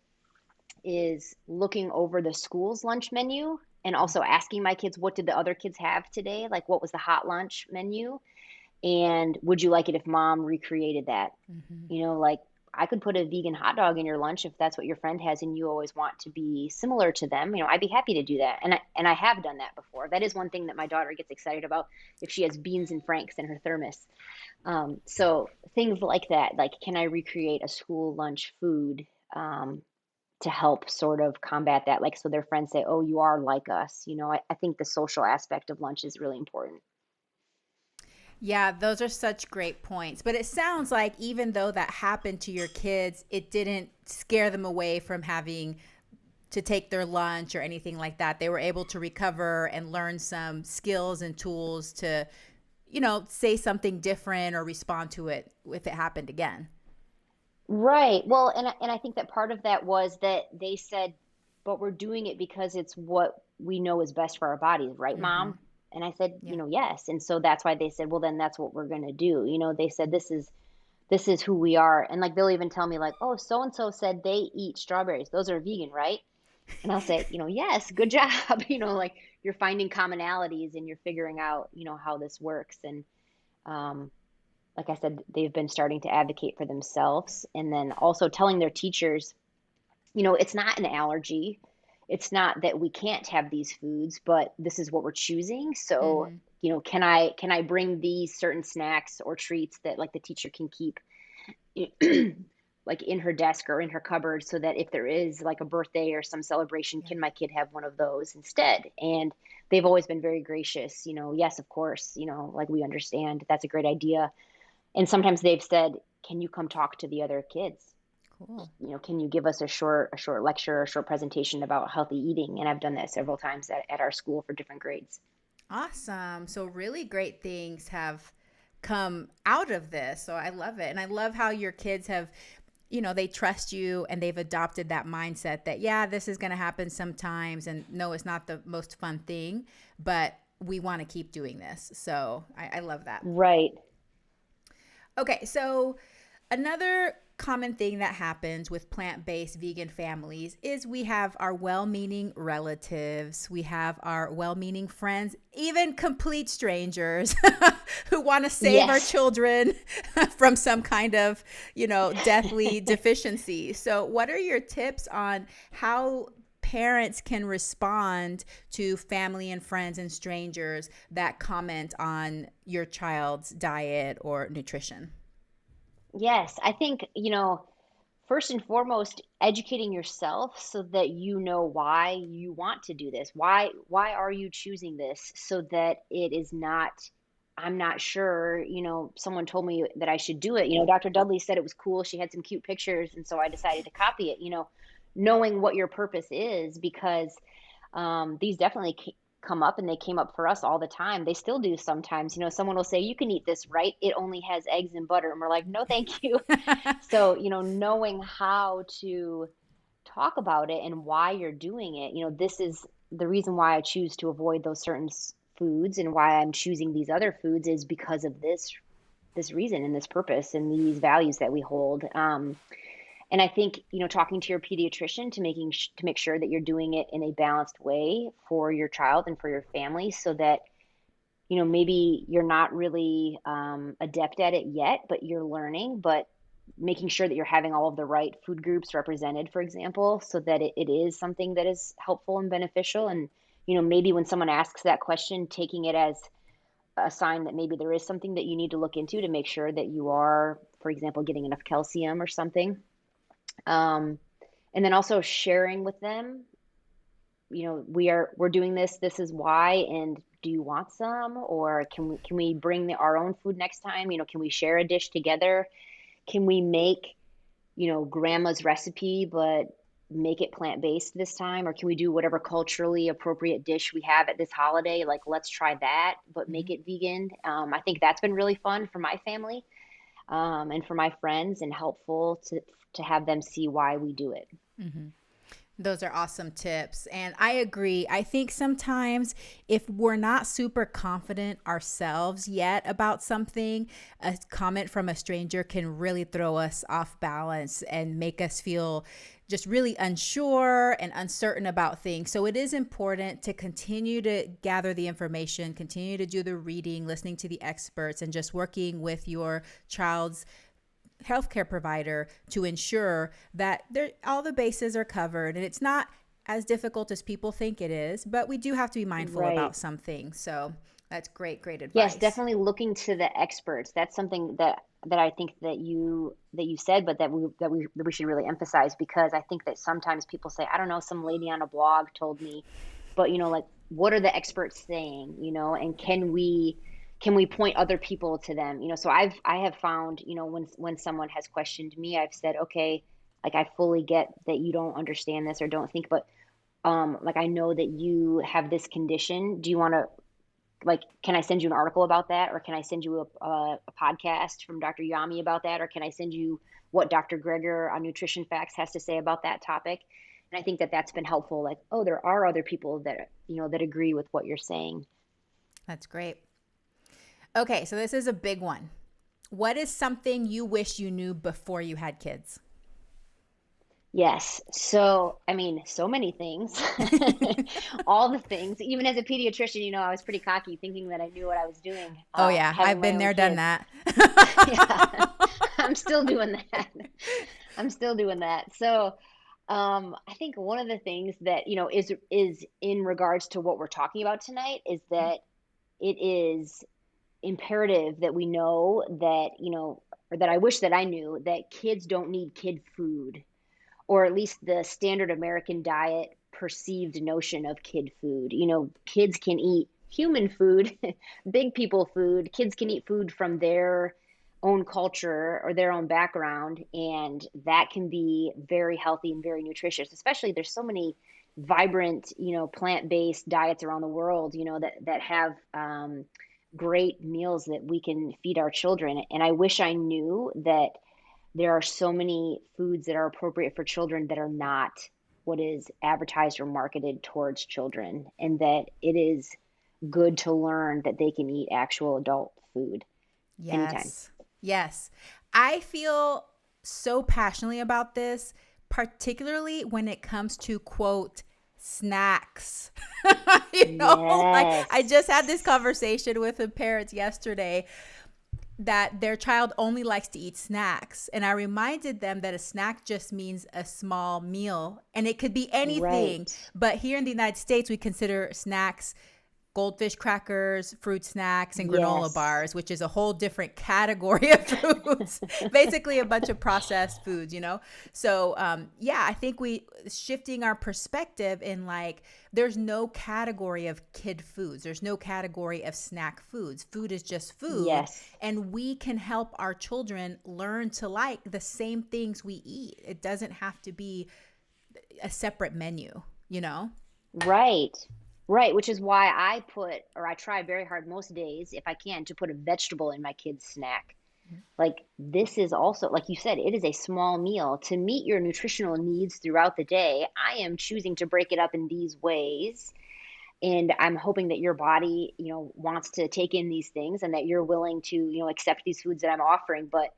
is looking over the school's lunch menu and also asking my kids, what did the other kids have today? Like, what was the hot lunch menu? And would you like it if mom recreated that? Hmm. Like I could put a vegan hot dog in your lunch if that's what your friend has and you always want to be similar to them. I'd be happy to do that. And I have done that before. That is one thing that my daughter gets excited about if she has beans and franks in her thermos. So things like that, like can I recreate a school lunch food? To help sort of combat that, like so their friends say, oh, you are like us. I think the social aspect of lunch is really important. Yeah, those are such great points. But it sounds like even though that happened to your kids, it didn't scare them away from having to take their lunch or anything like that. They were able to recover and learn some skills and tools to, say something different or respond to it if it happened again. Right. Well, and I think that part of that was that they said, but we're doing it because it's what we know is best for our bodies, right, Mm-hmm. mom? And I said, Yeah. yes. And so that's why they said, well, then that's what we're going to do. They said this is who we are. And like they'll even tell me like, oh, so and so said they eat strawberries. Those are vegan, right? And I'll say, yes, good job. Like you're finding commonalities and you're figuring out, how this works. And um, like I said, they've been starting to advocate for themselves and then also telling their teachers, it's not an allergy. It's not that we can't have these foods, but this is what we're choosing. So, Mm-hmm. can I bring these certain snacks or treats that like the teacher can keep like in her desk or in her cupboard so that if there is like a birthday or some celebration, Yeah. can my kid have one of those instead? And they've always been very gracious, yes, of course, like we understand that's a great idea. And sometimes they've said, can you come talk to the other kids? Cool. Can you give us a short lecture, a short presentation about healthy eating? And I've done that several times at our school for different grades. Awesome. So, really great things have come out of this. So, I love it. And I love how your kids have, they trust you and they've adopted that mindset that, yeah, this is going to happen sometimes. And no, it's not the most fun thing, but we want to keep doing this. So, I love that. Right. Okay, so another common thing that happens with plant based vegan families is we have our well meaning relatives, we have our well meaning friends, even complete strangers who want to save our Yes. children from some kind of, deathly deficiency. So, what are your tips on how parents can respond to family and friends and strangers that comment on your child's diet or nutrition? Yes. I think, first and foremost, educating yourself so that you know why you want to do this. Why are you choosing this so that it is not I'm not sure, someone told me that I should do it. Dr. Dudley said it was cool. She had some cute pictures and so I decided to copy it, knowing what your purpose is because these definitely come up and they came up for us all the time. They still do sometimes. Someone will say, you can eat this, right? It only has eggs and butter. And we're like, no, thank you. So, knowing how to talk about it and why you're doing it, this is the reason why I choose to avoid those certain foods and why I'm choosing these other foods is because of this reason and this purpose and these values that we hold. And I think, talking to your pediatrician to make sure that you're doing it in a balanced way for your child and for your family so that, maybe you're not really adept at it yet, but you're learning, but making sure that you're having all of the right food groups represented, for example, so that it is something that is helpful and beneficial and maybe when someone asks that question, taking it as a sign that maybe there is something that you need to look into to make sure that you are, for example, getting enough calcium or something. Um, and then also sharing with them, we're doing this. This is why. And do you want some, or can we bring our own food next time? Can we share a dish together? Can we make, grandma's recipe, but make it plant-based this time? Or can we do whatever culturally appropriate dish we have at this holiday? Like, let's try that, but make it vegan. I think that's been really fun for my family, and for my friends, and helpful to have them see why we do it. Mm-hmm. Those are awesome tips. And I agree. I think sometimes if we're not super confident ourselves yet about something, a comment from a stranger can really throw us off balance and make us feel just really unsure and uncertain about things. So it is important to continue to gather the information, continue to do the reading, listening to the experts, and just working with your child's healthcare provider to ensure that all the bases are covered. And it's not as difficult as people think it is, but we do have to be mindful Right. about some things. So that's great Yes, advice. definitely looking to the experts. That's something that I think that you said, but that we should really emphasize, because I think that sometimes people say, I don't know, some lady on a blog told me, but like, what are the experts saying? And can we point other people to them? So I have found, when someone has questioned me, I've said, okay, like, I fully get that you don't understand this or don't think, but like, I know that you have this condition. Do you want to, like, can I send you an article about that? Or can I send you a podcast from Dr. Yami about that? Or can I send you what Dr. Greger on Nutrition Facts has to say about that topic? And I think that that's been helpful. Like, oh, there are other people that agree with what you're saying. That's great. Okay, so this is a big one. What is something you wish you knew before you had kids? Yes. So, I mean, so many things, all the things. Even as a pediatrician, I was pretty cocky thinking that I knew what I was doing, Oh yeah, having I've my been own there, done kids. that. Yeah, I'm still doing that. I'm still doing that. So, I think one of the things that, is in regards to what we're talking about tonight, is that it is imperative that we know that, or that I wish that I knew, that kids don't need kid food, or at least the standard American diet perceived notion of kid food. Kids can eat human food, big people food. Kids can eat food from their own culture or their own background, and that can be very healthy and very nutritious. Especially, there's so many vibrant, plant-based diets around the world, that have great meals that we can feed our children. And I wish I knew that there are so many foods that are appropriate for children that are not what is advertised or marketed towards children, and that it is good to learn that they can eat actual adult food anytime. Yes. Yes. I feel so passionately about this, particularly when it comes to quote snacks. Like I Yes. just had this conversation with the parents yesterday that their child only likes to eat snacks. And I reminded them that a snack just means a small meal and it could be anything. Right. But here in the United States, we consider snacks goldfish crackers, fruit snacks, and granola Yes. bars, which is a whole different category of foods. Basically, a bunch of processed foods. So, yeah, I think we shifting our perspective in like, there's no category of kid foods. There's no category of snack foods. Food is just food, Yes. and we can help our children learn to like the same things we eat. It doesn't have to be a separate menu. Right. Right. Which is why I try very hard most days, if I can, to put a vegetable in my kid's snack. Like, this is also, like you said, it is a small meal to meet your nutritional needs throughout the day. I am choosing to break it up in these ways. And I'm hoping that your body, wants to take in these things, and that you're willing to, accept these foods that I'm offering. But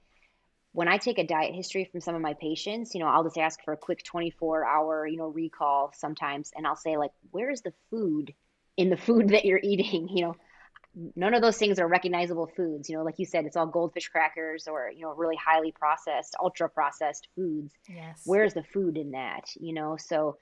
when I take a diet history from some of my patients, I'll just ask for a quick 24-hour, recall sometimes. And I'll say, like, where's the food in the food that you're eating? None of those things are recognizable foods. Like you said, it's all goldfish crackers, or, really highly processed, ultra processed foods. Yes. Where's the food in that? So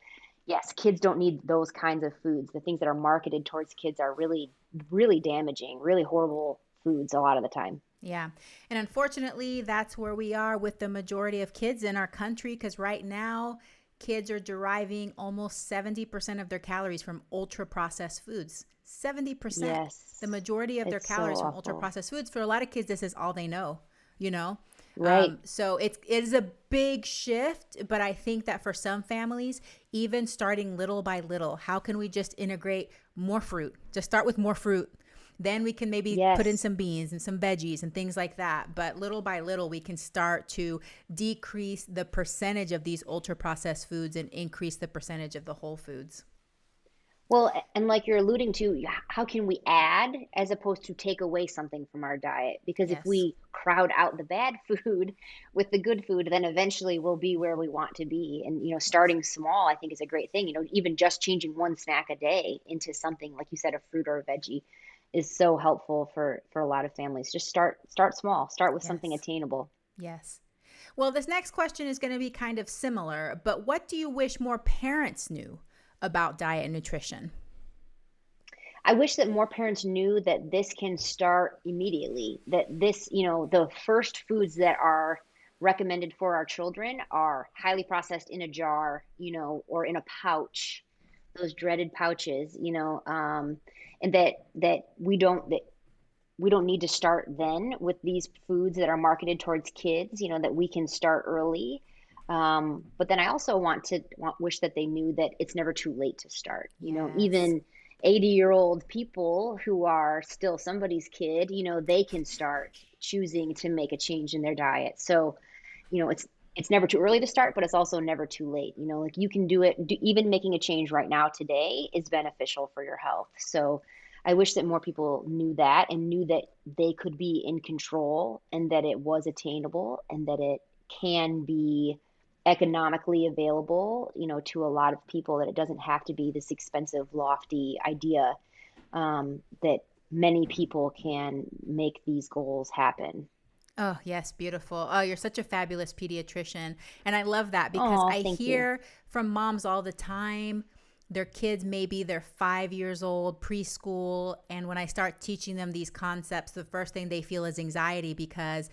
Yes, kids don't need those kinds of foods. The things that are marketed towards kids are really, really damaging, really horrible foods a lot of the time. Yeah. And unfortunately, that's where we are with the majority of kids in our country because right now, kids are deriving almost 70% of their calories from ultra processed foods. 70%. The Yes, majority of their it's so calories from ultra awful. processed foods. For a lot of kids, this is all they know, you know? Right. So it is a big shift, but I think that for some families, even starting little by little, how can we just integrate more fruit? Just start with more fruit. Then we can maybe put in Yes. some beans and some veggies and things like that. But little by little, we can start to decrease the percentage of these ultra processed foods and increase the percentage of the whole foods. Well, and like you're alluding to, how can we add as opposed to take away something from our diet? Because if Yes. we crowd out the bad food with the good food, then eventually we'll be where we want to be. And, starting small, I think is a great thing. Even just changing one snack a day into something, like you said, a fruit or a veggie is so helpful for a lot of families. Just start small, start with something Yes. attainable. Yes. Well, this next question is going to be kind of similar, but what do you wish more parents knew about diet and nutrition? I wish that more parents knew that this can start immediately, that this, the first foods that are recommended for our children are highly processed in a jar, or in a pouch, those dreaded pouches, and that we don't need to start then with these foods that are marketed towards kids, that we can start early. But then I also wish that they knew that it's never too late to start. Yes. Even 80-year-old people who are still somebody's kid, they can start choosing to make a change in their diet. So, it's never too early to start, but it's also never too late. Like you can do it. Even making a change right now today is beneficial for your health. So I wish that more people knew that and knew that they could be in control and that it was attainable and that it can be economically available, to a lot of people, that it doesn't have to be this expensive, lofty idea, that many people can make these goals happen. Oh, yes, beautiful. Oh, you're such a fabulous pediatrician. And I love that because Oh, I thank you. hear from moms all the time, their kids, maybe they're 5 years old, preschool. And when I start teaching them these concepts, the first thing they feel is anxiety because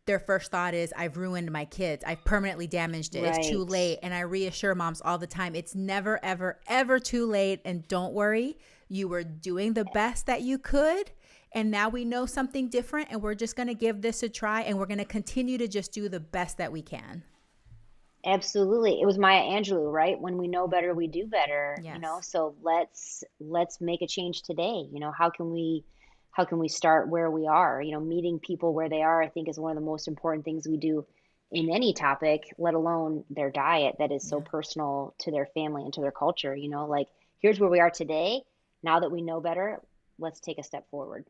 their first thought is, I've ruined my kids. I've permanently damaged it. It's too Right. late. And I reassure moms all the time, it's never, ever, ever too late. And don't worry, you were doing the best that you could. And now we know something different. And we're just going to give this a try. And we're going to continue to just do the best that we can. Absolutely. It was Maya Angelou, right? When we know better, we do better, Yes. So let's make a change today. How can we start where we are? Meeting people where they are, I think, is one of the most important things we do in any topic, let alone their diet that is so Yeah. personal to their family and to their culture, like here's where we are today. Now that we know better, let's take a step forward.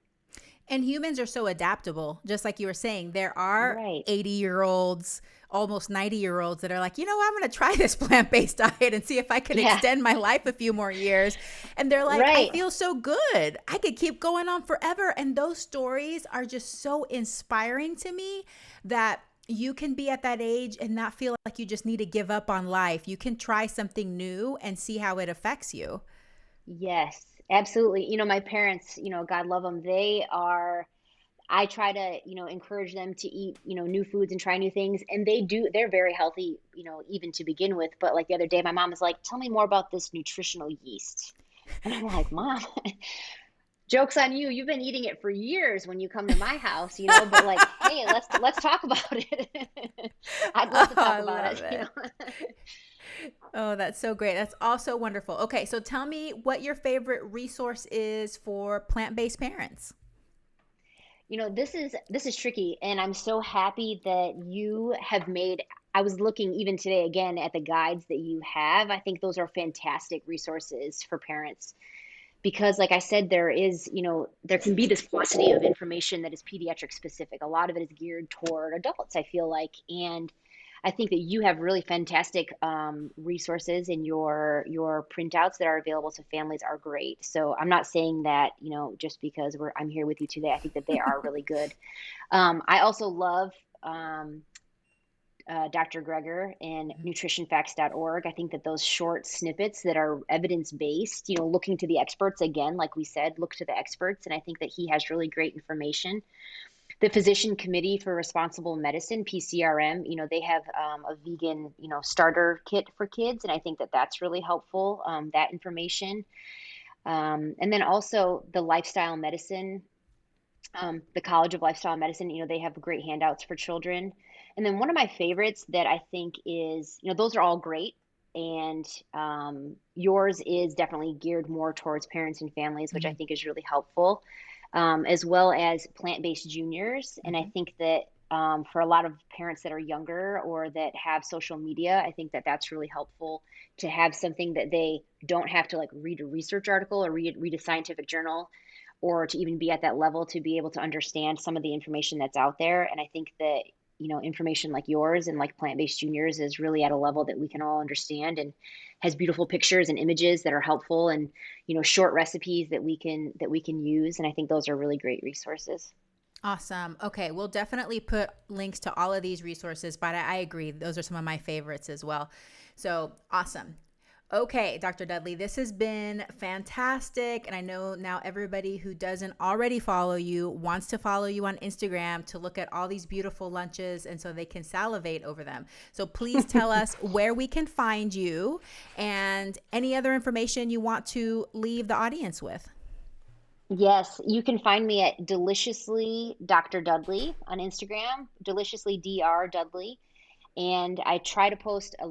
And humans are so adaptable. Just like you were saying, there are Right. 80-year-olds, almost 90-year-olds that are like, you know what, I'm going to try this plant based diet and see if I can Yeah. extend my life a few more years. And they're like, I Right. feel so good. I could keep going on forever. And those stories are just so inspiring to me that you can be at that age and not feel like you just need to give up on life. You can try something new and see how it affects you. Yes, absolutely. My parents, God love them, I try to, encourage them to eat, new foods and try new things. And they're very healthy, even to begin with. But like the other day, my mom was like, tell me more about this nutritional yeast. And I'm like, Mom, joke's on you. You've been eating it for years when you come to my house, but like, hey, let's talk about it. I'd love Oh, to talk I about love it. it. Oh, that's so great. That's also wonderful. Okay, so tell me what your favorite resource is for plant-based parents. This is tricky, and I'm so happy that you have made. I was looking even today again at the guides that you have. I think those are fantastic resources for parents because, like I said, there can be this paucity of information that is pediatric specific. A lot of it is geared toward adults, I feel like, and I think that you have really fantastic resources, and your printouts that are available to families are great. So I'm not saying that just because I'm here with you today. I think that they are really good. I also love Dr. Greger and nutritionfacts.org. I think that those short snippets that are evidence-based, looking to the experts, again, like we said, look to the experts. And I think that he has really great information. The Physician Committee for Responsible Medicine, PCRM, they have a vegan, starter kit for kids. And I think that that's really helpful, that information. And then also the lifestyle medicine, the College of Lifestyle Medicine, they have great handouts for children. And then one of my favorites that I think is, those are all great. And yours is definitely geared more towards parents and families, which I think is really helpful, as well as plant-based juniors. And I think that for a lot of parents that are younger or that have social media, I think that that's really helpful to have something that they don't have to read a research article or read a scientific journal, or to even be at that level to be able to understand some of the information that's out there. And I think that, information like yours and like plant-based juniors is really at a level that we can all understand and has beautiful pictures and images that are helpful and, short recipes that we can use. And I think those are really great resources. Awesome. Okay. We'll definitely put links to all of these resources, but I agree. Those are some of my favorites as well. So awesome. Okay, Dr. Dudley, this has been fantastic. And I know now everybody who doesn't already follow you wants to follow you on Instagram to look at all these beautiful lunches and so they can salivate over them. So please tell us where we can find you and any other information you want to leave the audience with. Yes, you can find me at Deliciously Dr. Dudley on Instagram, Deliciously Dr. Dudley. And I try to post a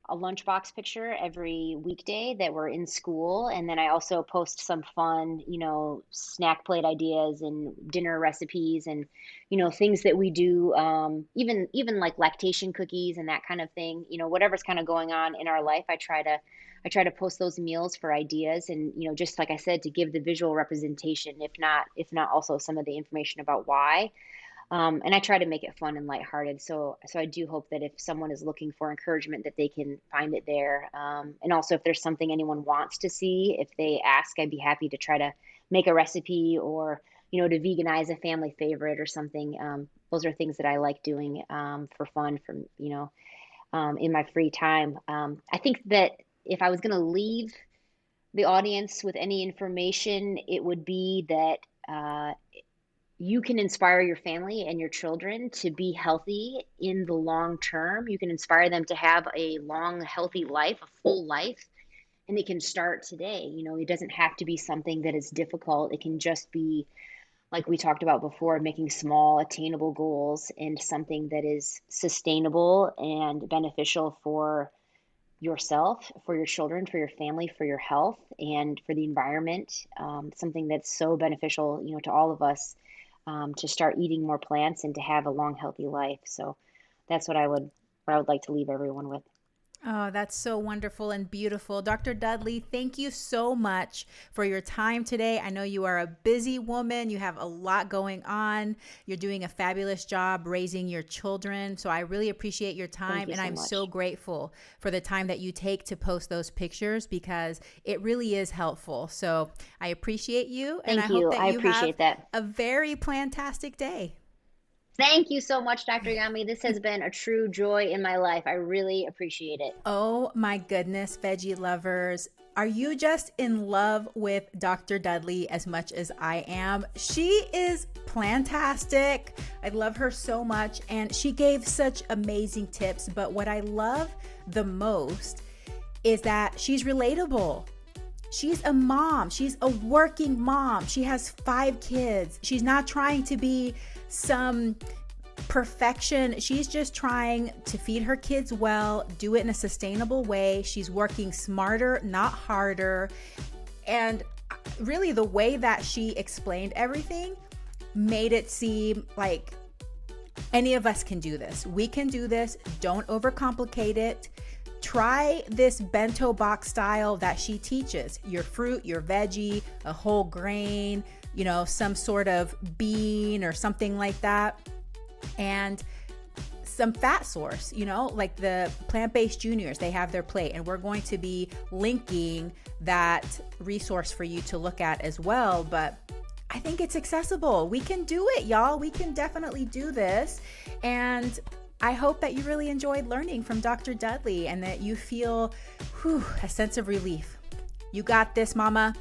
lunchbox picture every weekday that we're in school. And then I also post some fun, snack plate ideas and dinner recipes and, things that we do, even like lactation cookies and that kind of thing, whatever's kind of going on in our life. I try to post those meals for ideas and, just like I said, to give the visual representation, if not also some of the information about why. And I try to make it fun and lighthearted. So I do hope that if someone is looking for encouragement, that they can find it there. And also if there's something anyone wants to see, if they ask, I'd be happy to try to make a recipe or, to veganize a family favorite or something. Those are things that I like doing for fun in my free time. I think that if I was going to leave the audience with any information, it would be that you can inspire your family and your children to be healthy in the long term. You can inspire them to have a long, healthy life, a full life, and it can start today. It doesn't have to be something that is difficult. It can just be, like we talked about before, making small, attainable goals and something that is sustainable and beneficial for yourself, for your children, for your family, for your health, and for the environment. Something that's so beneficial, to all of us. To start eating more plants and to have a long, healthy life. So that's what I would like to leave everyone with. Oh, that's so wonderful and beautiful. Dr. Dudley, thank you so much for your time today. I know you are a busy woman. You have a lot going on. You're doing a fabulous job raising your children. So I really appreciate your time. And I'm so grateful for the time that you take to post those pictures because it really is helpful. So I appreciate you. And I hope that you have a very plantastic day. Thank you so much, Dr. Yami. This has been a true joy in my life. I really appreciate it. Oh my goodness, veggie lovers. Are you just in love with Dr. Dudley as much as I am? She is plantastic. I love her so much. And she gave such amazing tips. But what I love the most is that she's relatable. She's a mom. She's a working mom. She has 5 kids. She's not trying to be some perfection. She's just trying to feed her kids well, do it in a sustainable way. She's working smarter, not harder. And really the way that she explained everything made it seem like any of us can do this. We can do this. Don't overcomplicate it. Try this bento box style that she teaches. Your fruit, your veggie, a whole grain, some sort of bean or something like that. And some fat source, like the plant-based juniors, they have their plate. And we're going to be linking that resource for you to look at as well. But I think it's accessible. We can do it, y'all. We can definitely do this. And I hope that you really enjoyed learning from Dr. Dudley and that you feel a sense of relief. You got this, mama.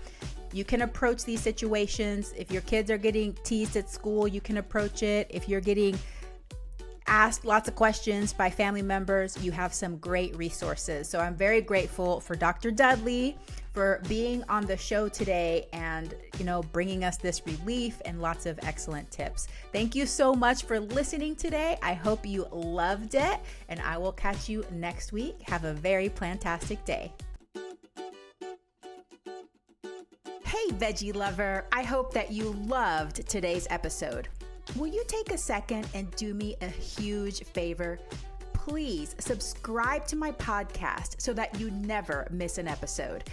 You can approach these situations. If your kids are getting teased at school, you can approach it. If you're getting asked lots of questions by family members, you have some great resources. So I'm very grateful for Dr. Dudley for being on the show today and, bringing us this relief and lots of excellent tips. Thank you so much for listening today. I hope you loved it, and I will catch you next week. Have a very plantastic day. Hey, veggie lover. I hope that you loved today's episode. Will you take a second and do me a huge favor? Please subscribe to my podcast so that you never miss an episode.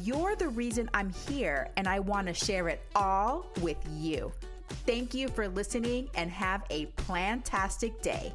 You're the reason I'm here, and I want to share it all with you. Thank you for listening, and have a plantastic day.